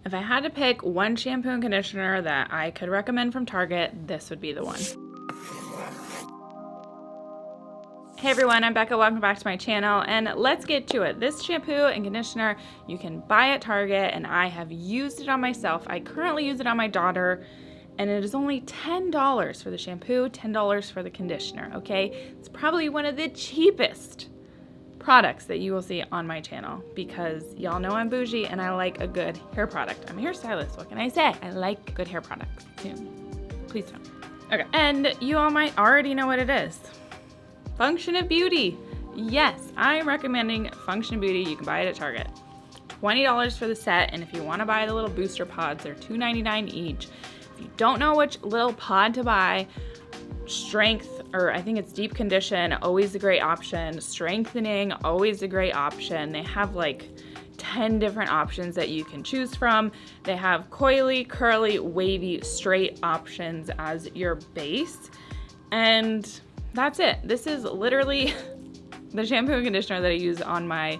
If I had to pick one shampoo and conditioner that I could recommend from Target, this would be the one. Hey everyone, I'm Becca. Welcome back to my channel, and let's get to it. This shampoo and conditioner you can buy at Target, and I have used it on myself. I currently use it on my daughter, and it is only $10 for the shampoo, $10 for the conditioner, okay? It's probably one of the cheapest products that you will see on my channel because y'all know I'm bougie and I like a good hair product. I'm a hairstylist, what can I say? I like good hair products. Please don't. Okay, and you all might already know what it is. Function of Beauty. Yes, I'm recommending Function of Beauty. You can buy it at Target. $20 for the set, and if you want to buy the little booster pods, they're $2.99 each. If you don't know which little pod to buy, strength, or I think it's deep condition, always a great option. Strengthening, always a great option. They have like 10 different options that you can choose from. They have coily, curly, wavy, straight options as your base, and that's it. This is literally the shampoo and conditioner that I use on my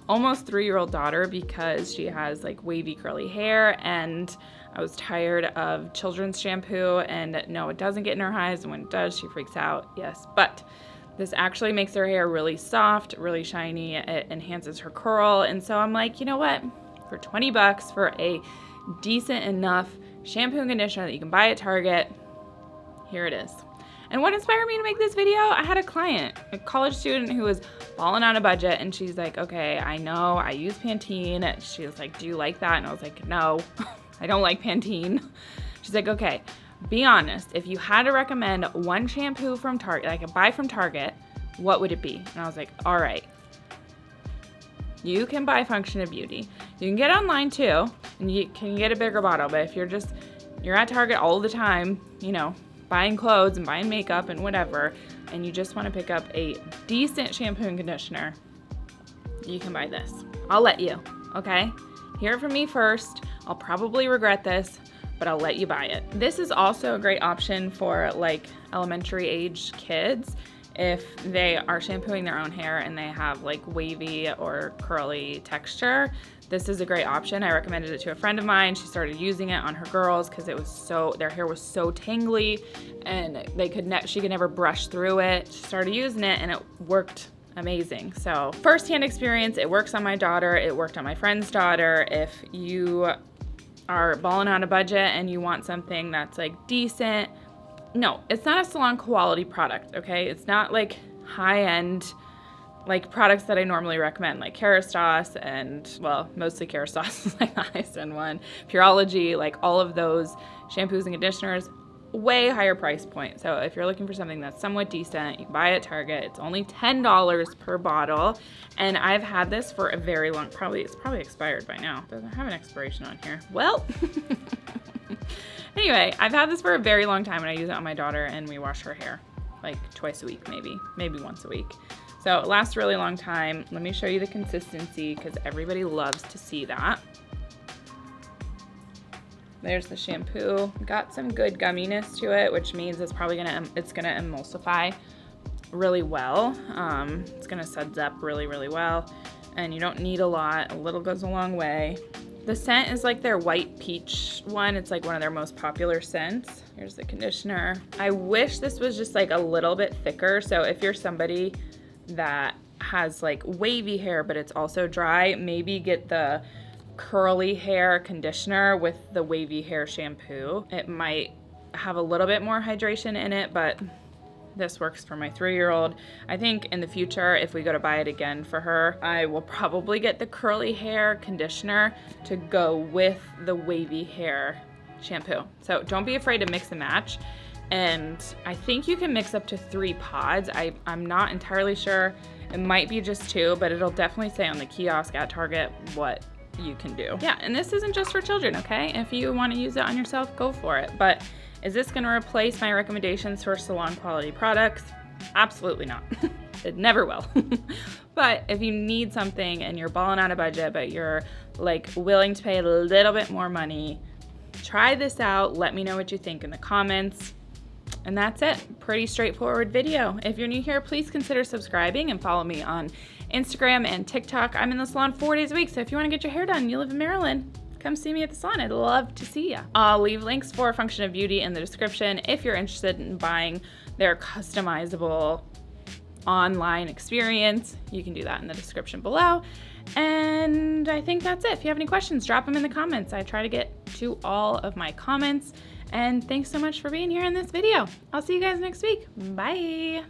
almost 3-year-old daughter because she has like wavy curly hair, and I was tired of children's shampoo, and no, it doesn't get in her eyes, and when it does, she freaks out, yes, but this actually makes her hair really soft, really shiny, it enhances her curl, and so I'm like, you know what, for 20 bucks for a decent enough shampoo and conditioner that you can buy at Target, here it is. And what inspired me to make this video? I had a client, a college student who was balling on a budget, and she's like, okay, I know I use Pantene. She was like, do you like that? And I was like, no, I don't like Pantene. She's like, okay, be honest. If you had to recommend one shampoo from Target, that I could buy from Target, what would it be? And I was like, all right, you can buy Function of Beauty. You can get it online too, and you can get a bigger bottle, but if you're at Target all the time, you know, buying clothes and buying makeup and whatever, and you just want to pick up a decent shampoo and conditioner, you can buy this. I'll let you, okay? Hear it from me first. I'll probably regret this, but I'll let you buy it. This is also a great option for like elementary age kids if they are shampooing their own hair and they have like wavy or curly texture. This is a great option. I recommended it to a friend of mine. She started using it on her girls because it was their hair was so tangly and she could never brush through it. She started using it and it worked amazing. So firsthand experience, it works on my daughter. It worked on my friend's daughter. If you are balling on a budget and you want something that's like decent, no, it's not a salon quality product, okay? It's not like high-end like products that I normally recommend, like Kerastase and, well, mostly Kerastase is like the highest end one. Pureology, like all of those shampoos and conditioners, way higher price point. So if you're looking for something that's somewhat decent, you can buy it at Target. It's only $10 per bottle, and I've had this for a very long, it's probably expired by now. It doesn't have an expiration on here. Well, anyway, I've had this for a very long time, and I use it on my daughter, and we wash her hair like twice a week, maybe once a week. So it lasts a really long time. Let me show you the consistency because everybody loves to see that. There's the shampoo. Got some good gumminess to it, which means it's probably gonna emulsify really well. It's gonna suds up really, really well. And you don't need a lot. A little goes a long way. The scent is like their white peach one. It's like one of their most popular scents. Here's the conditioner. I wish this was just like a little bit thicker. So if you're somebody that has like wavy hair but it's also dry, maybe get the curly hair conditioner with the wavy hair shampoo. It might have a little bit more hydration in it, but this works for my 3-year-old. I think in the future, if we go to buy it again for her, I will probably get the curly hair conditioner to go with the wavy hair shampoo. So don't be afraid to mix and match. And I think you can mix up to 3 pods. I'm not entirely sure. It might be just 2, but it'll definitely say on the kiosk at Target what you can do. Yeah, and this isn't just for children, okay? If you want to use it on yourself, go for it. But is this going to replace my recommendations for salon quality products? Absolutely not. It never will. But if you need something and you're balling on a budget, but you're like willing to pay a little bit more money, try this out. Let me know what you think in the comments. And that's it. Pretty straightforward video. If you're new here, please consider subscribing and follow me on Instagram and TikTok. I'm in the salon 4 days a week, so if you want to get your hair done and you live in Maryland, come see me at the salon. I'd love to see you. I'll leave links for Function of Beauty in the description if you're interested in buying their customizable online experience. You can do that in the description below. And I think that's it. If you have any questions, drop them in the comments. I try to get to all of my comments. And thanks so much for being here in this video. I'll see you guys next week. Bye.